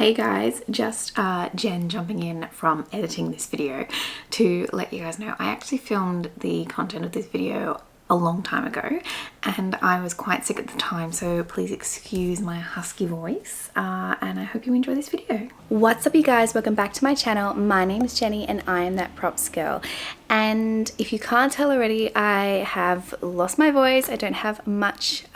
Hey guys, just Jen jumping in from editing this video to let you guys know I actually filmed the content of this video a long time ago and I was quite sick at the time, so please excuse my husky voice and I hope you enjoy this video. What's up you guys, welcome back to my channel. My name is Jenny and I am that props girl, and if you can't tell already, I have lost my voice. I don't have much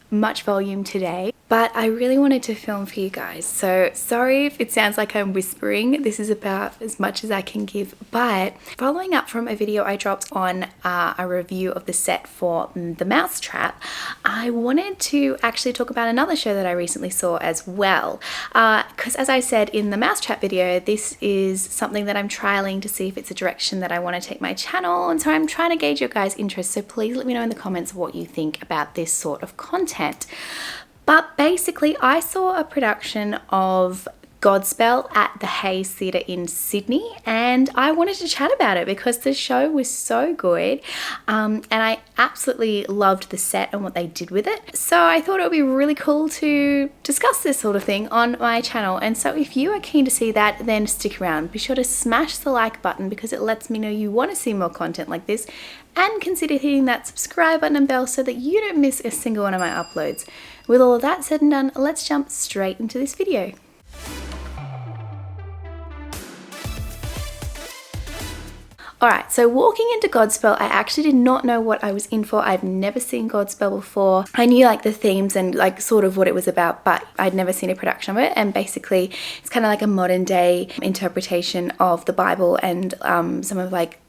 volume today, but I really wanted to film for you guys, so sorry if it sounds like I'm whispering. This is about as much as I can give. But following up from a video I dropped on a review of the set for The Mousetrap, I wanted to actually talk about another show that I recently saw as well, because as I said in the Mousetrap video, this is something that I'm trialing to see if it's a direction that I want to take my channel, and so I'm trying to gauge your guys' interest, so please let me know in the comments what you think about this sort of content. But basically, I saw a production of Godspell at the Hayes Theatre in Sydney, and I wanted to chat about it because the show was so good, and I absolutely loved the set and what they did with it. So I thought it would be really cool to discuss this sort of thing on my channel. And so if you are keen to see that, then stick around. Be sure to smash the like button because it lets me know you want to see more content like this, and consider hitting that subscribe button and bell so that you don't miss a single one of my uploads. With all of that said and done, let's jump straight into this video. Alright, so walking into Godspell, I actually did not know what I was in for. I've never seen Godspell before. I knew like the themes and like sort of what it was about, but I'd never seen a production of it. And basically it's kind of like a modern day interpretation of the Bible and some of like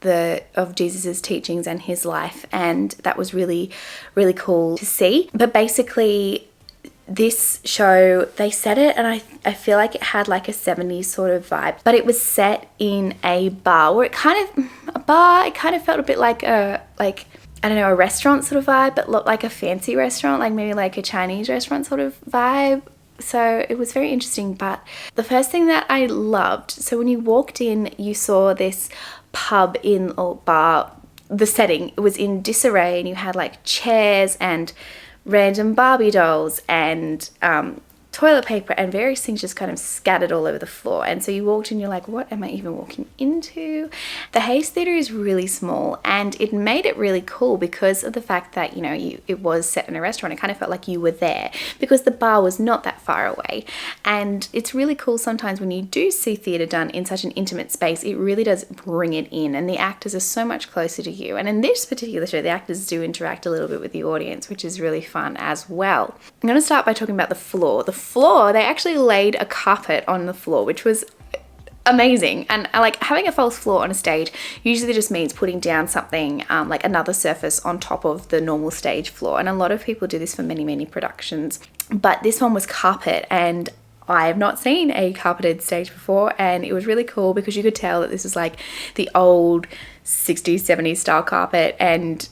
of Jesus's teachings and his life. And that was really, really cool to see. But basically this show, they set it, and I feel like it had like a 70s sort of vibe, but it was set in a bar where it kind of felt a bit like I don't know, a restaurant sort of vibe, but looked like a fancy restaurant, like maybe like a Chinese restaurant sort of vibe. So it was very interesting. But the first thing that I loved, so when you walked in, you saw this pub or bar. The setting, it was in disarray, and you had like chairs and random Barbie dolls and toilet paper and various things just kind of scattered all over the floor. And so you walked in, you're like, what am I even walking into? The Hayes Theatre is really small, and it made it really cool because of the fact that, you know, it was set in a restaurant. It kind of felt like you were there because the bar was not that far away. And it's really cool sometimes when you do see theatre done in such an intimate space, it really does bring it in, and the actors are so much closer to you. And in this particular show, the actors do interact a little bit with the audience, which is really fun as well. I'm going to start by talking about the floor. The floor, they actually laid a carpet on the floor, which was amazing. And like having a false floor on a stage usually just means putting down something like another surface on top of the normal stage floor, and a lot of people do this for many productions, but this one was carpet, and I have not seen a carpeted stage before, and it was really cool because you could tell that this was like the old 60s 70s style carpet, and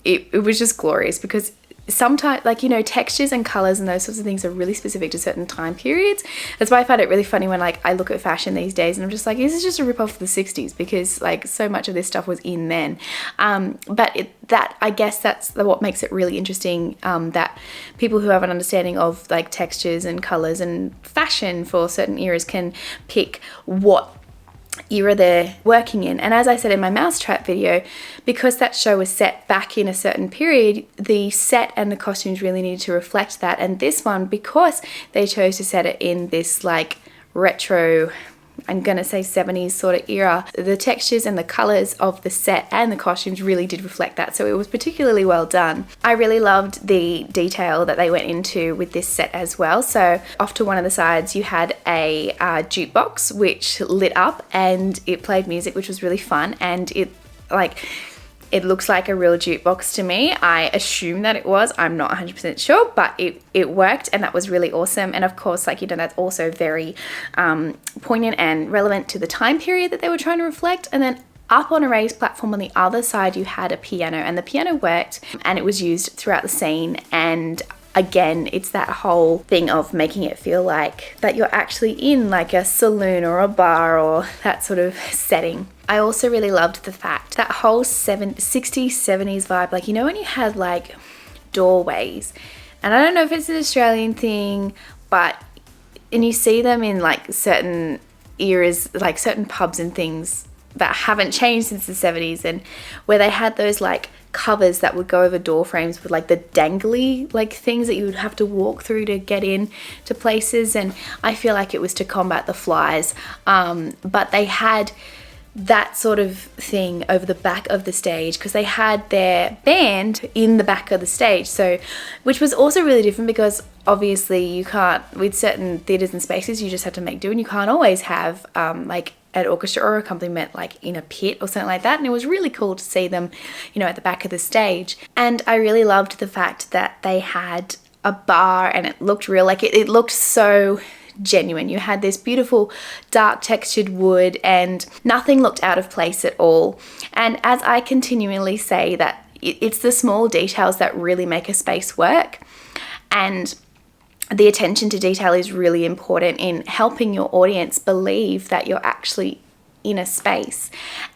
it was just glorious because sometimes, like, you know, textures and colors and those sorts of things are really specific to certain time periods. That's why I find it really funny when like I look at fashion these days and I'm just like, this is just a rip off of the 60s because like so much of this stuff was in then. But I guess that's what makes it really interesting, that people who have an understanding of like textures and colors and fashion for certain eras can pick what era they're working in. And as I said in my Mousetrap video, because that show was set back in a certain period, the set and the costumes really needed to reflect that. And this one, because they chose to set it in this like retro, I'm gonna say 70s sort of era, the textures and the colors of the set and the costumes really did reflect that, so it was particularly well done. I really loved the detail that they went into with this set as well. So off to one of the sides you had a jukebox which lit up and it played music, which was really fun, and it looks like a real jukebox to me. I assume that it was. I'm not 100% sure, but it worked, and that was really awesome. And of course, like, you know, that's also very poignant and relevant to the time period that they were trying to reflect. And then up on a raised platform on the other side, you had a piano, and the piano worked, and it was used throughout the scene. And again, it's that whole thing of making it feel like that you're actually in like a saloon or a bar or that sort of setting. I also really loved the fact that whole 60s, 70s vibe, like, you know, when you had like doorways, and I don't know if it's an Australian thing, but and you see them in like certain eras, like certain pubs and things that haven't changed since the 70s, and where they had those like covers that would go over door frames with like the dangly like things that you would have to walk through to get in to places. And I feel like it was to combat the flies, but they had that sort of thing over the back of the stage because they had their band in the back of the stage, so which was also really different because obviously you can't, with certain theatres and spaces, you just have to make do, and you can't always have like an orchestra or accompaniment like in a pit or something like that. And it was really cool to see them, you know, at the back of the stage. And I really loved the fact that they had a bar and it looked real, like it looked so genuine. You had this beautiful dark textured wood and nothing looked out of place at all. And as I continually say, that it's the small details that really make a space work, and the attention to detail is really important in helping your audience believe that you're actually in a space.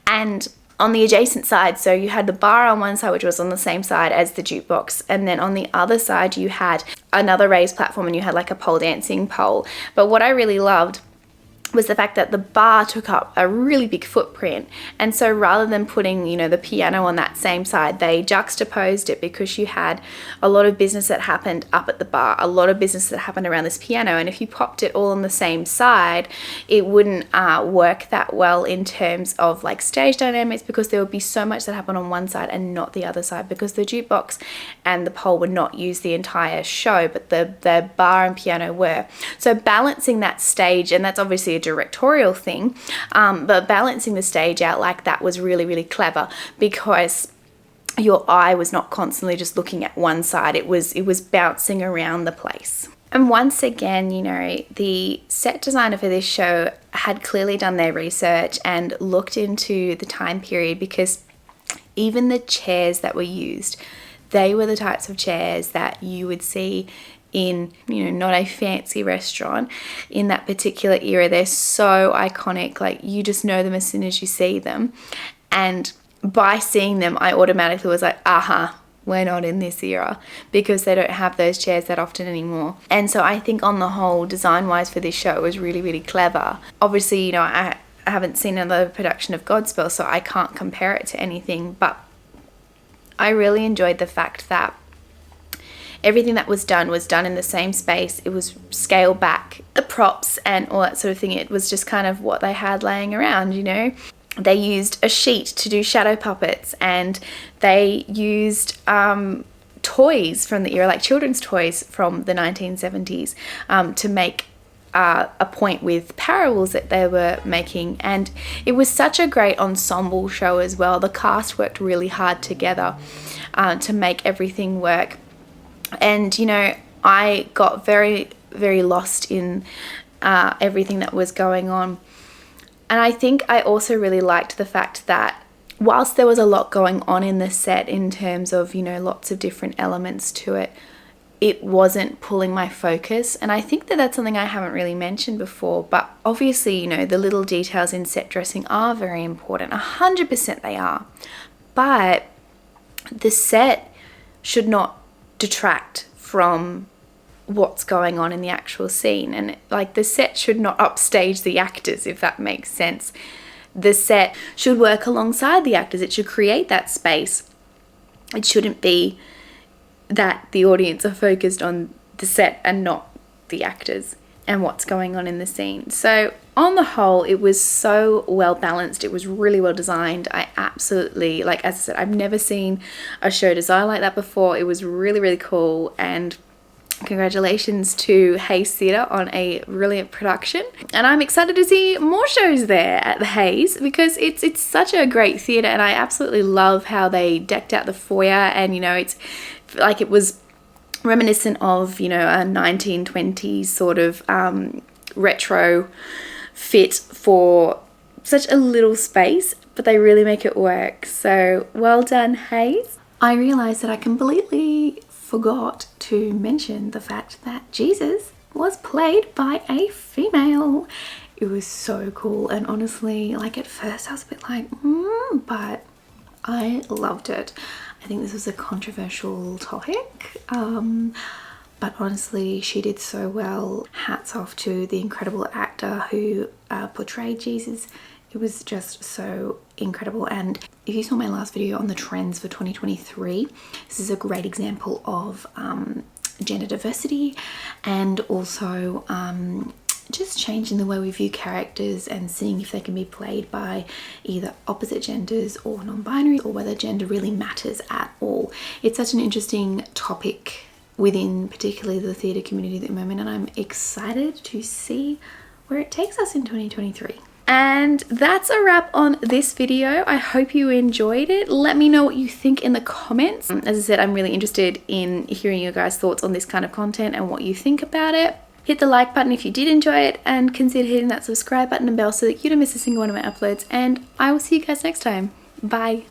And on the adjacent side, so you had the bar on one side, which was on the same side as the jukebox, and then on the other side you had another raised platform and you had like a pole dancing pole. But what I really loved was the fact that the bar took up a really big footprint, and so rather than putting, you know, the piano on that same side, they juxtaposed it because you had a lot of business that happened up at the bar, a lot of business that happened around this piano, and if you popped it all on the same side, it wouldn't work that well in terms of like stage dynamics, because there would be so much that happened on one side and not the other side, because the jukebox and the pole would not use the entire show, but the bar and piano were. So balancing that stage, and that's obviously a directorial thing, but balancing the stage out like that was really, really clever, because your eye was not constantly just looking at one side. It was bouncing around the place. And once again, you know, the set designer for this show had clearly done their research and looked into the time period, because even the chairs that were used, they were the types of chairs that you would see in, you know, not a fancy restaurant in that particular era. They're so iconic, like you just know them as soon as you see them. And by seeing them, I automatically was like, we're not in this era, because they don't have those chairs that often anymore. And so I think on the whole, design wise for this show, it was really, really clever. Obviously, you know, I haven't seen another production of Godspell, so I can't compare it to anything, but I really enjoyed the fact that everything that was done in the same space. It was scaled back. The props and all that sort of thing, it was just kind of what they had laying around, you know. They used a sheet to do shadow puppets, and they used toys from the era, like children's toys from the 1970s, to make a point with parables that they were making. And it was such a great ensemble show as well. The cast worked really hard together to make everything work. And, you know, I got very, very lost in everything that was going on. And I think I also really liked the fact that whilst there was a lot going on in the set in terms of, you know, lots of different elements to it, it wasn't pulling my focus. And I think that that's something I haven't really mentioned before, but obviously, you know, the little details in set dressing are very important. 100% they are. But the set should not detract from what's going on in the actual scene. And like, the set should not upstage the actors, if that makes sense. The set should work alongside the actors. It should create that space. It shouldn't be that the audience are focused on the set and not the actors and what's going on in the scene. So on the whole, it was so well balanced. It was really well designed. I absolutely, like, as I said, I've never seen a show designed like that before. It was really, really cool. And congratulations to Hayes Theatre on a brilliant production. And I'm excited to see more shows there at the Hayes, because it's such a great theatre, and I absolutely love how they decked out the foyer. And, you know, it's like it was reminiscent of, you know, a 1920s sort of retro fit for such a little space, but they really make it work. So well done, Hayes. I realised that I completely forgot to mention the fact that Jesus was played by a female. It was so cool, and honestly, like, at first I was a bit like, but I loved it. I think this was a controversial topic, but but honestly, she did so well. Hats off to the incredible actor who portrayed Jesus. It was just so incredible. And if you saw my last video on the trends for 2023, this is a great example of gender diversity, and also just changing the way we view characters and seeing if they can be played by either opposite genders or non-binary, or whether gender really matters at all. It's such an interesting topic within particularly the theatre community at the moment, and I'm excited to see where it takes us in 2023. And that's a wrap on this video. I hope you enjoyed it. Let me know what you think in the comments. As I said, I'm really interested in hearing your guys' thoughts on this kind of content and what you think about it. Hit the like button if you did enjoy it, and consider hitting that subscribe button and bell so that you don't miss a single one of my uploads. And I will see you guys next time. Bye.